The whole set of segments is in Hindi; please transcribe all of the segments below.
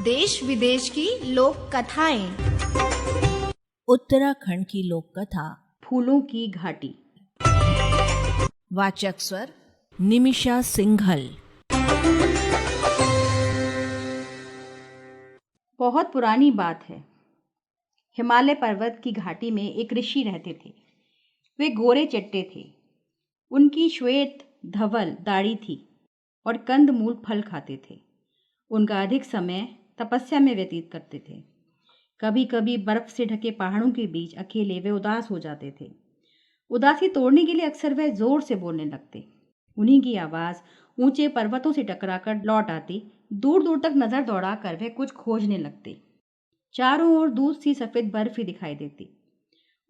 देश विदेश की लोक कथाएं। उत्तराखंड की लोक कथा फूलों की घाटी। वाचक स्वर निमिषा सिंघल। बहुत पुरानी बात है। हिमालय पर्वत की घाटी में एक ऋषि रहते थे। वे गोरे चट्टे थे। उनकी श्वेत धवल दाढ़ी थी और कंदमूल फल खाते थे। उनका अधिक समय तपस्या में व्यतीत करते थे। कभी कभी बर्फ से ढके पहाड़ों के बीच अकेले वे उदास हो जाते थे। उदासी तोड़ने के लिए अक्सर वह जोर से बोलने लगते। उन्हीं की आवाज ऊंचे पर्वतों से टकराकर लौट आती। दूर दूर तक नजर दौड़ाकर वह कुछ खोजने लगते। चारों ओर दूध सी सफेद बर्फ ही दिखाई देती।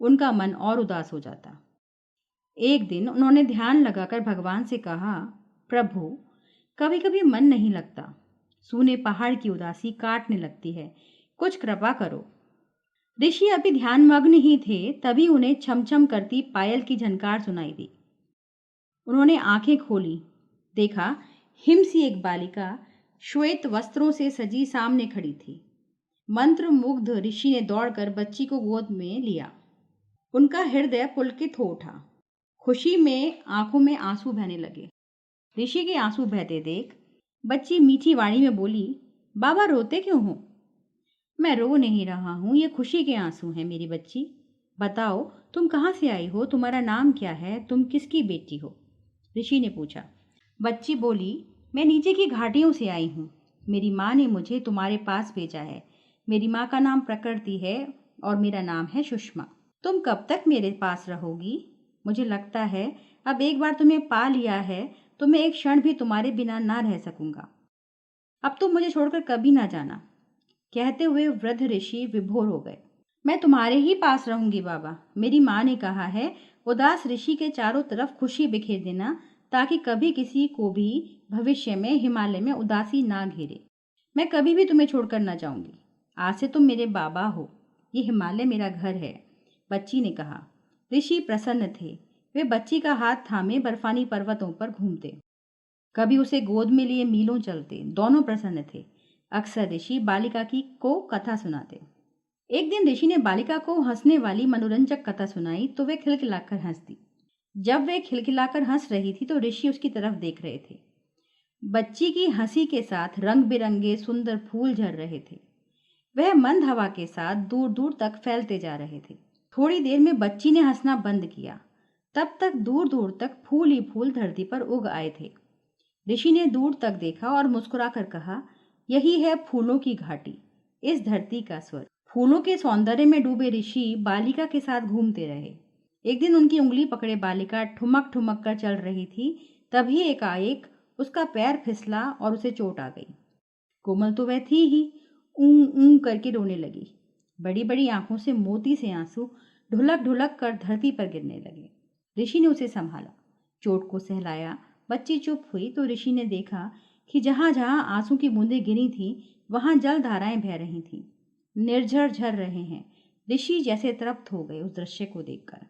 उनका मन और उदास हो जाता। एक दिन उन्होंने ध्यान लगाकर भगवान से कहा, प्रभु, कभी कभी मन नहीं लगता। सूने पहाड़ की उदासी काटने लगती है। कुछ कृपा करो। ऋषि अभी ध्यानमग्न ही थे, तभी उन्हें छमछम करती पायल की झनकार सुनाई दी। उन्होंने आंखें खोली। देखा, हिम सी एक बालिका श्वेत वस्त्रों से सजी सामने खड़ी थी। मंत्र मुग्ध ऋषि ने दौड़कर बच्ची को गोद में लिया। उनका हृदय पुलकित हो उठा। खुशी में आंखों में आंसू बहने लगे। ऋषि के आंसू बहते देख बच्ची मीठी वाणी में बोली, बाबा रोते क्यों हो? मैं रो नहीं रहा हूं, ये खुशी के आंसू हैं मेरी बच्ची। बताओ, तुम कहाँ से आई हो? तुम्हारा नाम क्या है? तुम किसकी बेटी हो? ऋषि ने पूछा। बच्ची बोली, मैं नीचे की घाटियों से आई हूँ। मेरी माँ ने मुझे तुम्हारे पास भेजा है। मेरी माँ का नाम प्रकृति है और मेरा नाम है सुषमा। तुम कब तक मेरे पास रहोगी? मुझे लगता है अब एक बार तुम्हें पा लिया है तो मैं एक क्षण भी तुम्हारे बिना ना रह सकूंगा। अब तुम मुझे छोड़कर कभी ना जाना। कहते हुए वृद्ध ऋषि विभोर हो गए। मैं तुम्हारे ही पास रहूंगी बाबा। मेरी माँ ने कहा है, उदास ऋषि के चारों तरफ खुशी बिखेर देना, ताकि कभी किसी को भी भविष्य में हिमालय में उदासी ना घेरे। मैं कभी भी तुम्हें छोड़कर ना जाऊंगी। आज से तुम मेरे बाबा हो। ये हिमालय मेरा घर है, बच्ची ने कहा। ऋषि प्रसन्न थे। वे बच्ची का हाथ थामे बर्फानी पर्वतों पर घूमते। कभी उसे गोद में लिए मीलों चलते। दोनों प्रसन्न थे। अक्सर ऋषि बालिका की को कथा सुनाते। एक दिन ऋषि ने बालिका को हंसने वाली मनोरंजक कथा सुनाई तो वे खिलखिलाकर हंसती। जब वे खिलखिलाकर हंस रही थी तो ऋषि उसकी तरफ देख रहे थे। बच्ची की हंसी के साथ रंग बिरंगे सुंदर फूल झड़ रहे थे। वह मंद हवा के साथ दूर दूर तक फैलते जा रहे थे। थोड़ी देर में बच्ची ने हंसना बंद किया। तब तक दूर दूर तक फूल ही फूल धरती पर उग आए थे। ऋषि ने दूर तक देखा और मुस्कुराकर कहा, यही है फूलों की घाटी, इस धरती का स्वर। फूलों के सौंदर्य में डूबे ऋषि बालिका के साथ घूमते रहे। एक दिन उनकी उंगली पकड़े बालिका ठुमक ठुमक कर चल रही थी। तभी एकाएक उसका पैर फिसला और उसे चोट आ गई। कोमल तो वह थी ही, ऊं ऊं करके रोने लगी। बड़ी बड़ी आंखों से मोती से आंसू ढुलक ढुलक कर धरती पर गिरने लगे। ऋषि ने उसे संभाला, चोट को सहलाया। बच्ची चुप हुई तो ऋषि ने देखा कि जहां जहां आंसू की बूंदें गिरी थीं, वहां जल धाराएं बह रही थीं, निर्झर झर रहे हैं। ऋषि जैसे तृप्त हो गए उस दृश्य को देखकर।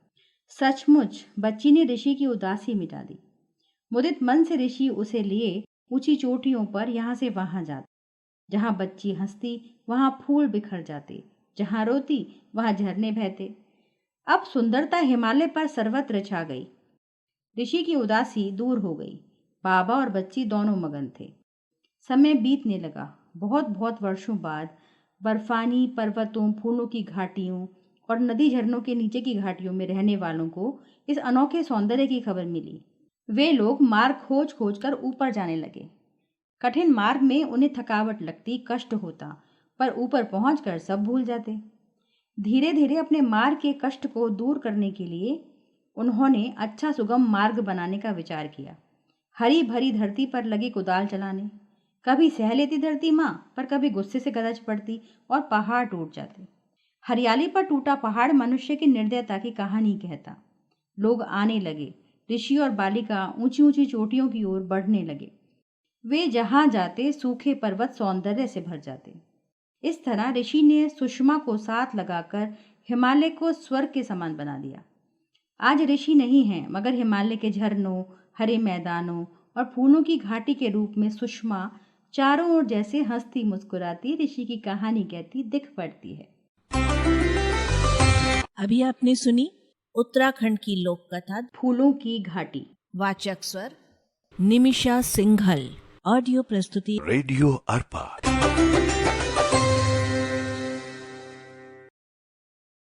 सचमुच बच्ची ने ऋषि की उदासी मिटा दी। मुदित मन से ऋषि उसे लिए ऊंची चोटियों पर यहाँ से वहां जाते। जहां बच्ची हंसती वहां फूल बिखर जाते, जहां रोती वहां झरने बहते। अब सुंदरता हिमालय पर सर्वत्र छा गई। ऋषि की उदासी दूर हो गई। बाबा और बच्ची दोनों मगन थे। समय बीतने लगा। बहुत बहुत वर्षों बाद बर्फानी पर्वतों, फूलों की घाटियों और नदी झरनों के नीचे की घाटियों में रहने वालों को इस अनोखे सौंदर्य की खबर मिली। वे लोग मार्ग खोज खोज कर ऊपर जाने लगे। कठिन मार्ग में उन्हें थकावट लगती, कष्ट होता, पर ऊपर पहुंचकर सब भूल जाते। धीरे धीरे अपने मार्ग के कष्ट को दूर करने के लिए उन्होंने अच्छा सुगम मार्ग बनाने का विचार किया। हरी भरी धरती पर लगे कुदाल चलाने। कभी सह लेती धरती माँ, पर कभी गुस्से से गरज पड़ती और पहाड़ टूट जाते। हरियाली पर टूटा पहाड़ मनुष्य की निर्दयता की कहानी कहता। लोग आने लगे। ऋषि और बालिका ऊंची ऊंची चोटियों की ओर बढ़ने लगे। वे जहां जाते सूखे पर्वत सौंदर्य से भर जाते। इस तरह ऋषि ने सुषमा को साथ लगाकर हिमालय को स्वर्ग के समान बना दिया। आज ऋषि नहीं हैं, मगर हिमालय के झरनों, हरे मैदानों और फूलों की घाटी के रूप में सुषमा चारों ओर जैसे हंसती मुस्कुराती ऋषि की कहानी कहती दिख पड़ती है। अभी आपने सुनी उत्तराखंड की लोक कथा फूलों की घाटी। वाचक स्वर निमिषा सिंघल। ऑडियो प्रस्तुति रेडियो अर्पा।